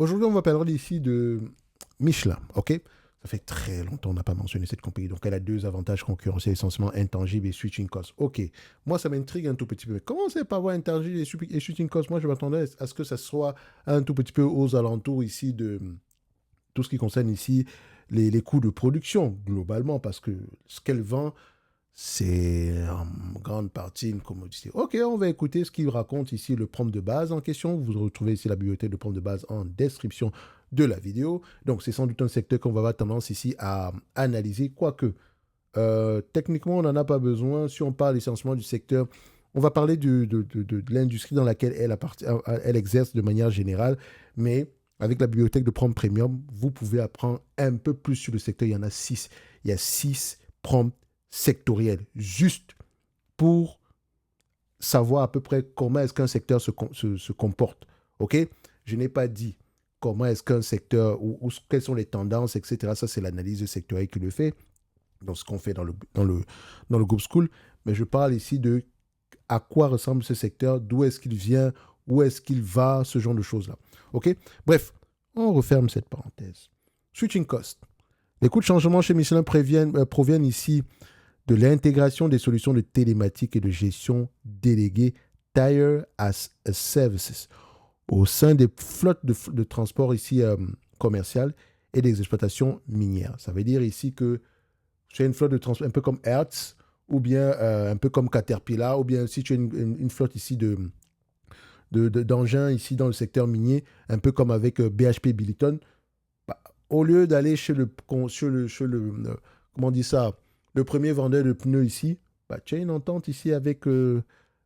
Aujourd'hui, on va parler ici de Michelin, ok? Ça fait très longtemps qu'on n'a pas mentionné cette compagnie. Donc, elle a deux avantages concurrentiels essentiellement intangibles et switching costs. Ok, moi, ça m'intrigue un tout petit peu. Comment c'est pas avoir intangible et switching costs? Moi, je m'attendais à ce que ça soit un tout petit peu aux alentours ici de tout ce qui concerne ici les coûts de production, globalement, parce que ce qu'elle vend, c'est en grande partie une commodité. Ok, on va écouter ce qu'il raconte ici, le prompt de base en question. Vous retrouvez ici la bibliothèque de prompt de base en description de la vidéo. Donc, c'est sans doute un secteur qu'on va avoir tendance ici à analyser, quoique techniquement, on n'en a pas besoin. Si on parle essentiellement du secteur, on va parler de l'industrie dans laquelle elle exerce de manière générale, mais avec la bibliothèque de prompt premium, vous pouvez apprendre un peu plus sur le secteur. Il y en a 6. Il y a 6 prompts sectoriels, juste pour savoir à peu près comment est-ce qu'un secteur se comporte. OK? Je n'ai pas dit comment est-ce qu'un secteur, quelles sont les tendances, etc. Ça, c'est l'analyse sectorielle qui le fait, dans ce qu'on fait dans le Group School. Mais je parle ici de à quoi ressemble ce secteur, d'où est-ce qu'il vient, où est-ce qu'il va, ce genre de choses-là. OK? Bref, on referme cette parenthèse. Switching cost. Les coûts de changement chez Michelin proviennent ici de l'intégration des solutions de télématique et de gestion déléguées Tire as a Services au sein des flottes de transport ici commerciales et des exploitations minières. Ça veut dire ici que tu as une flotte de transport un peu comme Hertz ou bien un peu comme Caterpillar ou bien si tu as une flotte ici d'engins ici dans le secteur minier, un peu comme avec BHP Billiton, bah, au lieu d'aller comment on dit ça, le premier vendeur de pneus ici, bah, tu as une entente ici avec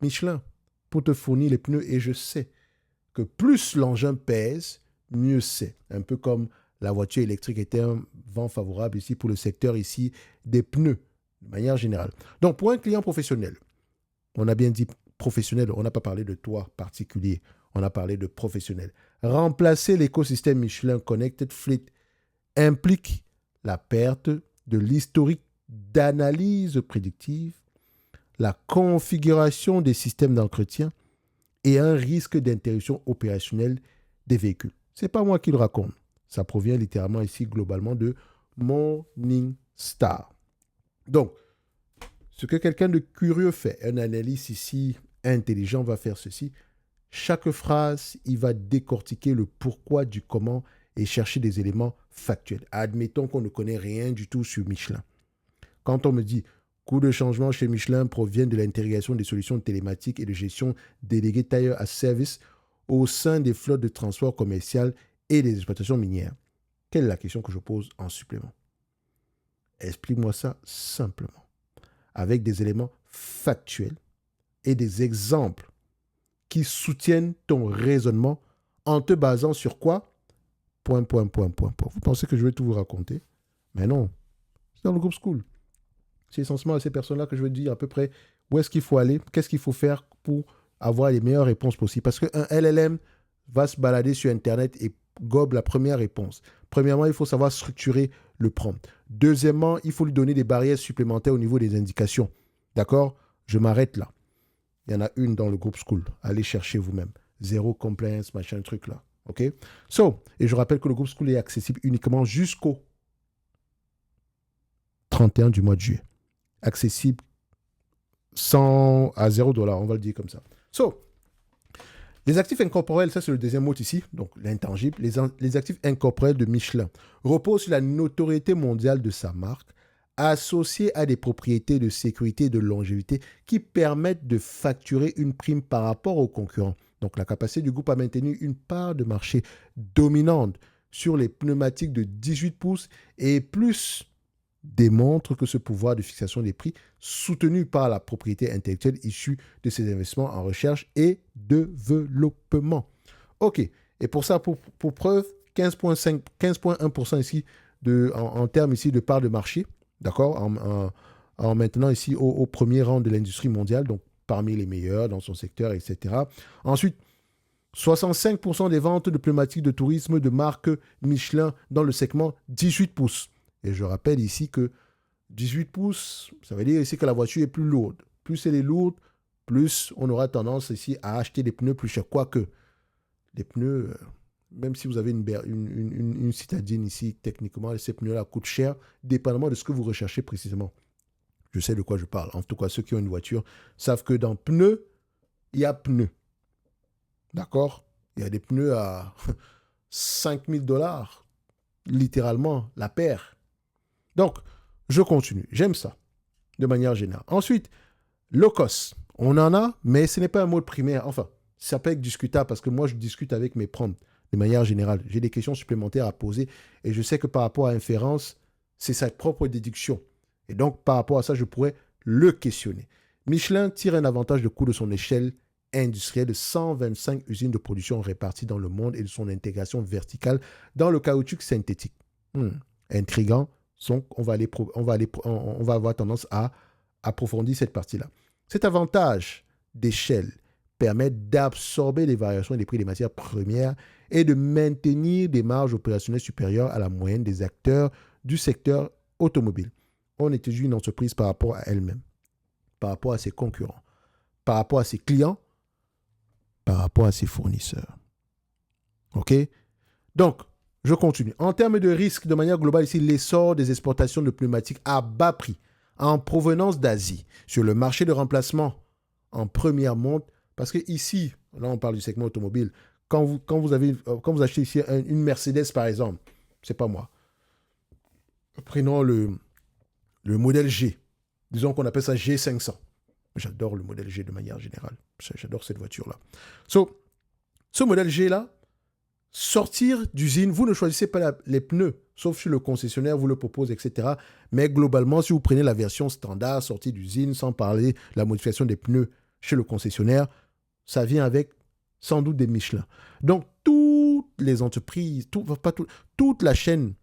Michelin pour te fournir les pneus. Et je sais que plus l'engin pèse, mieux c'est. Un peu comme la voiture électrique était un vent favorable ici pour le secteur ici des pneus, de manière générale. Donc, pour un client professionnel, on a bien dit professionnel, on n'a pas parlé de toi particulier, on a parlé de professionnel. Remplacer l'écosystème Michelin Connected Fleet implique la perte de l'historique d'analyse prédictive, la configuration des systèmes d'entretien et un risque d'interruption opérationnelle des véhicules. Ce n'est pas moi qui le raconte. Ça provient littéralement ici globalement de Morningstar. Donc, ce que quelqu'un de curieux fait, un analyste ici intelligent va faire ceci. Chaque phrase, il va décortiquer le pourquoi du comment et chercher des éléments factuels. Admettons qu'on ne connaît rien du tout sur Michelin. Quand on me dit coûts de changement chez Michelin proviennent de l'intégration des solutions télématiques et de gestion déléguées Tire as Service au sein des flottes de transport commercial et des exploitations minières. Quelle est la question que je pose en supplément? Explique-moi ça simplement, avec des éléments factuels et des exemples qui soutiennent ton raisonnement en te basant sur quoi? Point, point, point, point, point. Vous pensez que je vais tout vous raconter? Mais non, c'est dans le groupe School. C'est essentiellement à ces personnes-là que je vais dire à peu près où est-ce qu'il faut aller, qu'est-ce qu'il faut faire pour avoir les meilleures réponses possibles. Parce qu'un LLM va se balader sur Internet et gobe la première réponse. Premièrement, il faut savoir structurer le prompt. Deuxièmement, il faut lui donner des barrières supplémentaires au niveau des indications. D'accord? Je m'arrête là. Il y en a une dans le groupe School. Allez chercher vous-même. Zéro compliance, machin, truc là. OK? Et je rappelle que le groupe School est accessible uniquement jusqu'au 31 du mois de juillet. Accessible 100 à 0 $, on va le dire comme ça. Les actifs incorporels, ça c'est le deuxième mot ici, donc l'intangible. Les actifs incorporels de Michelin reposent sur la notoriété mondiale de sa marque, associée à des propriétés de sécurité et de longévité qui permettent de facturer une prime par rapport aux concurrents. Donc la capacité du groupe à maintenir une part de marché dominante sur les pneumatiques de 18 pouces et plus démontre que ce pouvoir de fixation des prix, soutenu par la propriété intellectuelle issue de ces investissements en recherche et développement. OK. Et pour ça, pour preuve, 15,5, 15,1% ici en termes ici de part de marché, d'accord, en maintenant ici au premier rang de l'industrie mondiale, donc parmi les meilleurs dans son secteur, etc. Ensuite, 65% des ventes de pneumatiques de tourisme de marque Michelin dans le segment 18 pouces. Et je rappelle ici que 18 pouces, ça veut dire ici que la voiture est plus lourde. Plus elle est lourde, plus on aura tendance ici à acheter des pneus plus chers. Quoique, les pneus, même si vous avez une citadine ici, techniquement, ces pneus-là coûtent cher, dépendamment de ce que vous recherchez précisément. Je sais de quoi je parle. En tout cas, ceux qui ont une voiture savent que dans pneus, il y a pneus. D'accord? Il y a des pneus à 5000 dollars, littéralement, la paire. Donc, je continue. J'aime ça, de manière générale. Ensuite, low cost. On en a, mais ce n'est pas un mode primaire. Enfin, ça peut être discutable parce que moi, je discute avec mes prompts de manière générale. J'ai des questions supplémentaires à poser et je sais que par rapport à inférence, c'est sa propre déduction. Et donc, par rapport à ça, je pourrais le questionner. Michelin tire un avantage de coût de son échelle industrielle de 125 usines de production réparties dans le monde et de son intégration verticale dans le caoutchouc synthétique. Intriguant. Donc, on va avoir tendance à approfondir cette partie-là. Cet avantage d'échelle permet d'absorber les variations des prix des matières premières et de maintenir des marges opérationnelles supérieures à la moyenne des acteurs du secteur automobile. On étudie une entreprise par rapport à elle-même, par rapport à ses concurrents, par rapport à ses clients, par rapport à ses fournisseurs. OK? Donc, je continue. En termes de risque, de manière globale, ici, l'essor des exportations de pneumatiques à bas prix en provenance d'Asie sur le marché de remplacement en première monte, parce que ici, là on parle du segment automobile, quand vous achetez ici une Mercedes par exemple, c'est pas moi, prenons le modèle G, disons qu'on appelle ça G500. J'adore le modèle G de manière générale, j'adore cette voiture-là. Ce modèle G-là, sortir d'usine, vous ne choisissez pas les pneus, sauf si le concessionnaire vous le propose, etc. Mais globalement, si vous prenez la version standard, sortie d'usine, sans parler de la modification des pneus chez le concessionnaire, ça vient avec sans doute des Michelin. Donc, toutes les entreprises, toute la chaîne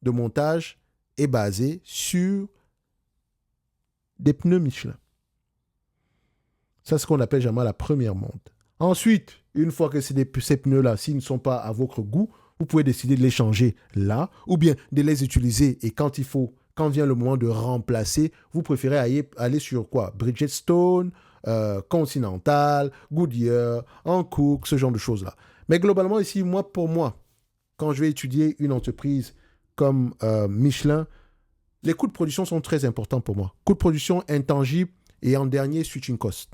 de montage est basée sur des pneus Michelin. Ça, c'est ce qu'on appelle généralement la première monte. Ensuite, une fois que ces pneus-là, s'ils ne sont pas à votre goût, vous pouvez décider de les changer là, ou bien de les utiliser et quand vient le moment de remplacer, vous préférez aller sur quoi? Bridgestone, Continental, Goodyear, Hankook, ce genre de choses-là. Mais globalement, ici, pour moi, quand je vais étudier une entreprise comme Michelin, les coûts de production sont très importants pour moi. Coûts de production intangibles et en dernier, switching cost.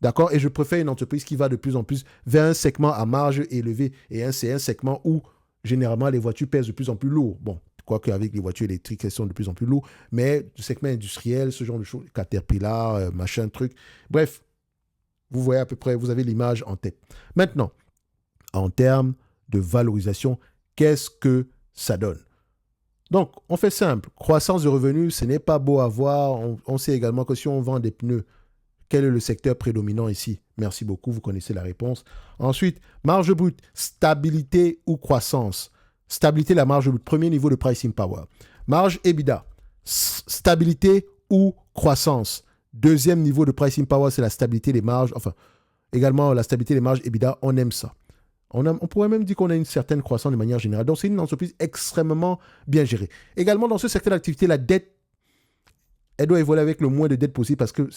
D'accord? Et je préfère une entreprise qui va de plus en plus vers un segment à marge élevée. Et c'est un segment où, généralement, les voitures pèsent de plus en plus lourd. Bon, quoique avec les voitures électriques, elles sont de plus en plus lourdes. Mais le segment industriel, ce genre de choses, Caterpillar, machin, truc. Bref, vous voyez à peu près, vous avez l'image en tête. Maintenant, en termes de valorisation, qu'est-ce que ça donne? Donc, on fait simple. Croissance de revenus, ce n'est pas beau à voir. On sait également que si on vend des pneus, quel est le secteur prédominant ici? Merci beaucoup, vous connaissez la réponse. Ensuite, marge brute, stabilité ou croissance? Stabilité, la marge brute, premier niveau de pricing power. Marge EBITDA, stabilité ou croissance? Deuxième niveau de pricing power, c'est la stabilité des marges. Enfin, également la stabilité des marges EBITDA, on aime ça. On pourrait même dire qu'on a une certaine croissance de manière générale. Donc, c'est une entreprise extrêmement bien gérée. Également, dans ce secteur d'activité, la dette, elle doit évoluer avec le moins de dettes possible parce que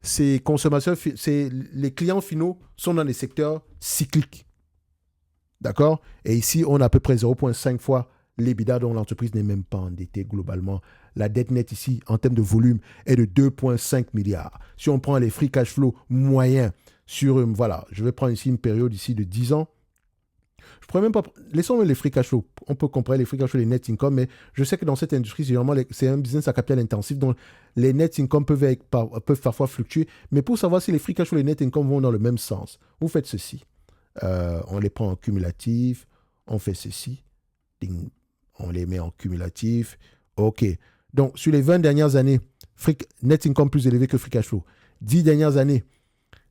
ces consommateurs, les clients finaux sont dans des secteurs cycliques. D'accord? Et ici, on a à peu près 0,5 fois l'EBITDA dont l'entreprise n'est même pas endettée globalement. La dette nette ici, en termes de volume, est de 2,5 milliards. Si on prend les free cash flow moyens sur, je vais prendre ici une période ici de 10 ans. Je pourrais même pas... Laissons les free cash flow. On peut comparer les free cash flow et les net income, mais je sais que dans cette industrie, c'est un business à capital intensif, donc les net income peuvent parfois fluctuer. Mais pour savoir si les free cash flow et les net income vont dans le même sens, vous faites ceci. On les prend en cumulatif, on fait ceci. Ding, on les met en cumulatif. OK. Donc, sur les 20 dernières années, net income plus élevé que free cash flow. 10 dernières années,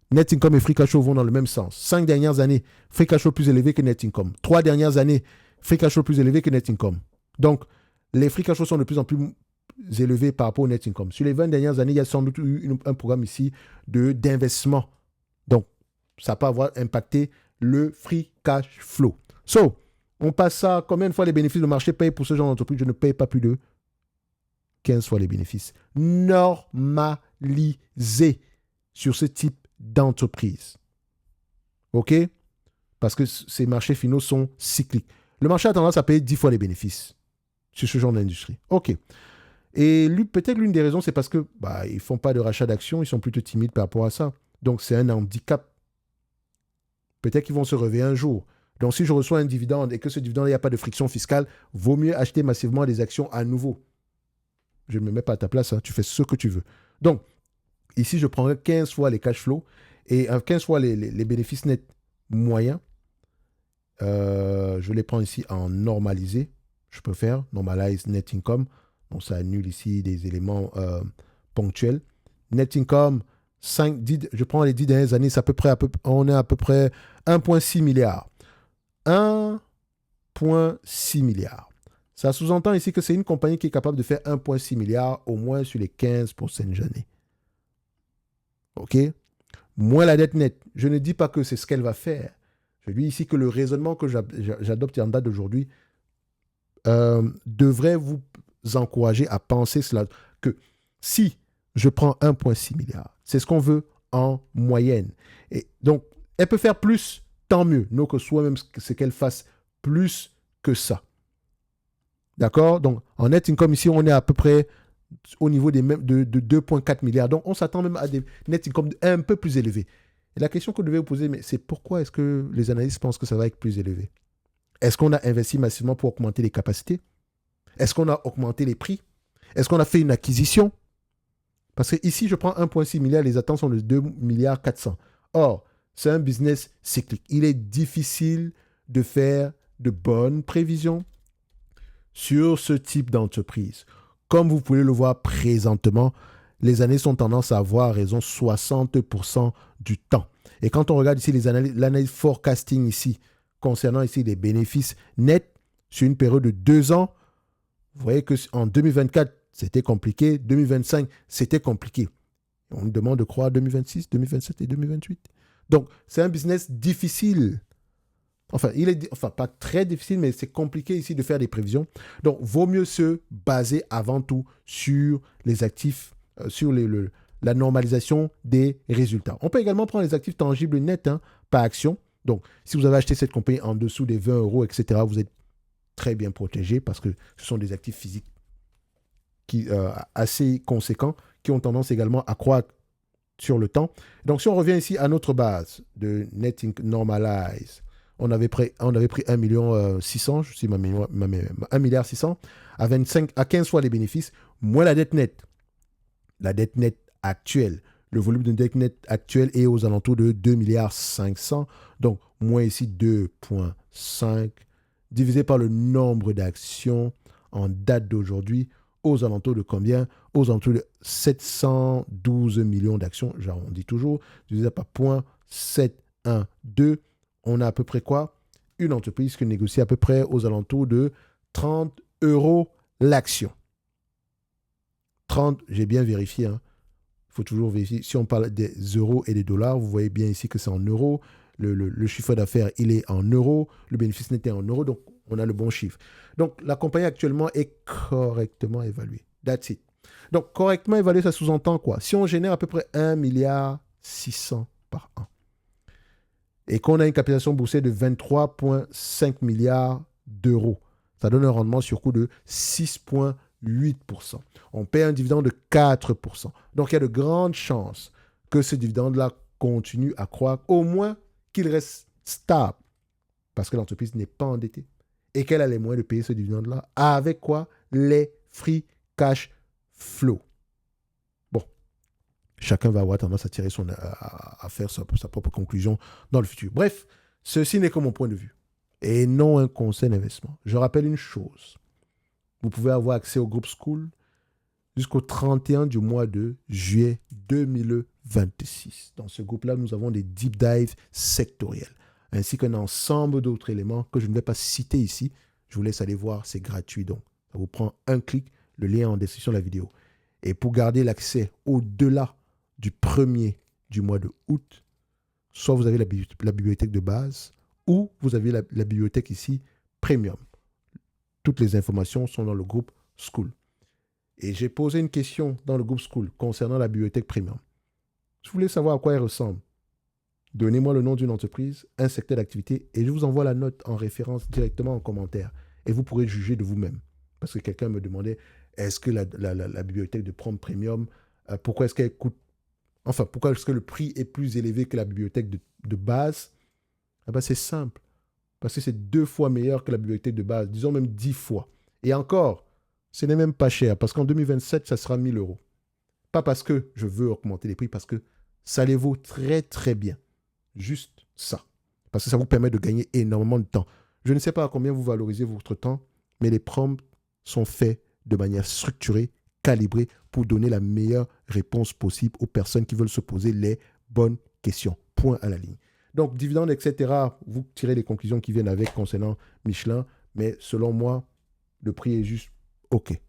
net income et free cash flow vont dans le même sens. 5 dernières années, free cash flow plus élevé que net income. 3 dernières années, free cash flow plus élevé que net income. Donc, les free cash flow sont de plus en plus élevés par rapport au net income. Sur les 20 dernières années, il y a sans doute eu un programme ici d'investissement. Donc, ça peut avoir impacté le free cash flow. On passe ça. Combien de fois les bénéfices de marché payent pour ce genre d'entreprise? Je ne paye pas plus de 15 fois les bénéfices. Normalisé sur ce type d'entreprise. OK? Parce que ces marchés finaux sont cycliques. Le marché a tendance à payer 10 fois les bénéfices sur ce genre d'industrie. OK. Et peut-être l'une des raisons, c'est parce que ils ne font pas de rachat d'actions, ils sont plutôt timides par rapport à ça. Donc, c'est un handicap. Peut-être qu'ils vont se réveiller un jour. Donc, si je reçois un dividende et que ce dividende, il n'y a pas de friction fiscale, vaut mieux acheter massivement des actions à nouveau. Je ne me mets pas à ta place, hein, tu fais ce que tu veux. Donc, ici, je prendrai 15 fois les cash flows et 15 fois les bénéfices nets moyens. Je les prends ici en normalisé. Je peux faire normalize net income. Donc, ça annule ici des éléments ponctuels. Net income, je prends les 10 dernières années, c'est on est à peu près 1,6 milliard. 1,6 milliard. Ça sous-entend ici que c'est une compagnie qui est capable de faire 1,6 milliard au moins sur les 15 prochaines années. OK? Moins la dette nette. Je ne dis pas que c'est ce qu'elle va faire. Je dis ici que le raisonnement que j'adopte en date d'aujourd'hui devrait vous encourager à penser cela. Que si je prends 1,6 milliard, c'est ce qu'on veut en moyenne. Et donc, elle peut faire plus, tant mieux. Non que soit même ce qu'elle fasse plus que ça. D'accord? Donc, en net income, ici, on est à peu près au niveau de 2,4 milliards. Donc, on s'attend même à des net income un peu plus élevés. Et la question que vous devez vous poser, c'est pourquoi est-ce que les analystes pensent que ça va être plus élevé? Est-ce qu'on a investi massivement pour augmenter les capacités? Est-ce qu'on a augmenté les prix? Est-ce qu'on a fait une acquisition? Parce que ici, je prends 1,6 milliard, les attentes sont de 2 milliards 400. Or, c'est un business cyclique. Il est difficile de faire de bonnes prévisions sur ce type d'entreprise. Comme vous pouvez le voir présentement, les années sont tendance à avoir raison 60% du temps. Et quand on regarde ici l'analyse forecasting ici, concernant ici les bénéfices nets sur une période de 2 ans, vous voyez qu'en 2024, c'était compliqué. 2025, c'était compliqué. On nous demande de croire 2026, 2027 et 2028. Donc, c'est un business difficile. Enfin, pas très difficile, mais c'est compliqué ici de faire des prévisions. Donc, vaut mieux se baser avant tout sur les actifs, sur la normalisation des résultats. On peut également prendre les actifs tangibles nets par action. Donc, si vous avez acheté cette compagnie en dessous des 20 euros, etc., vous êtes très bien protégé parce que ce sont des actifs physiques assez conséquents qui ont tendance également à croître sur le temps. Donc, si on revient ici à notre base de Net Normalize, on avait pris 1,6 million, si ma mémoire, 1,6 milliard à 15 fois les bénéfices, moins la dette nette. La dette nette actuelle, le volume de dette nette actuelle est aux alentours de 2,5 milliards. Donc, moins ici 2,5 divisé par le nombre d'actions en date d'aujourd'hui, aux alentours de combien? Aux alentours de 712 millions d'actions, j'arrondis toujours, divisé par 0,712, on a à peu près quoi? Une entreprise qui négocie à peu près aux alentours de 30 euros l'action. 30, j'ai bien vérifié, il faut toujours vérifier. Si on parle des euros et des dollars, vous voyez bien ici que c'est en euros. Le chiffre d'affaires, il est en euros. Le bénéfice net est en euros. Donc, on a le bon chiffre. Donc, la compagnie actuellement est correctement évaluée. That's it. Donc, correctement évaluée, ça sous-entend quoi? Si on génère à peu près 1,6 milliard par an et qu'on a une capitalisation boursière de 23,5 milliards d'euros, ça donne un rendement sur coût de 6,8%. On paie un dividende de 4%. Donc, il y a de grandes chances que ce dividende-là continue à croître, au moins qu'il reste stable, parce que l'entreprise n'est pas endettée et qu'elle a les moyens de payer ce dividende-là. Avec quoi? Les free cash flow. Bon, chacun va avoir tendance à à faire sa propre conclusion dans le futur. Bref, ceci n'est que mon point de vue et non un conseil d'investissement. Je rappelle une chose. Vous pouvez avoir accès au groupe School jusqu'au 31 du mois de juillet 2026. Dans ce groupe-là, nous avons des deep dives sectoriels, ainsi qu'un ensemble d'autres éléments que je ne vais pas citer ici. Je vous laisse aller voir, c'est gratuit. Donc, ça vous prend un clic, le lien en description de la vidéo. Et pour garder l'accès au-delà du 1er du mois de août, soit vous avez la bibliothèque de base, ou vous avez la bibliothèque ici, Premium. Toutes les informations sont dans le groupe School. Et j'ai posé une question dans le groupe School concernant la bibliothèque Premium. Je voulais savoir à quoi elle ressemble. Donnez-moi le nom d'une entreprise, un secteur d'activité, et je vous envoie la note en référence directement en commentaire. Et vous pourrez juger de vous-même. Parce que quelqu'un me demandait, est-ce que la bibliothèque de Prompt Premium, pourquoi est-ce qu'elle coûte, enfin, pourquoi est-ce que le prix est plus élevé que la bibliothèque de base? Eh ben, c'est simple. Parce que c'est 2 fois meilleur que la bibliothèque de base, disons même 10 fois. Et encore, ce n'est même pas cher, parce qu'en 2027, ça sera 1000 euros. Pas parce que je veux augmenter les prix, parce que ça les vaut très très bien. Juste ça. Parce que ça vous permet de gagner énormément de temps. Je ne sais pas à combien vous valorisez votre temps, mais les prompts sont faits de manière structurée, calibrée, pour donner la meilleure réponse possible aux personnes qui veulent se poser les bonnes questions. Point à la ligne. Donc, dividendes, etc., vous tirez les conclusions qui viennent avec concernant Michelin, mais selon moi, le prix est juste OK.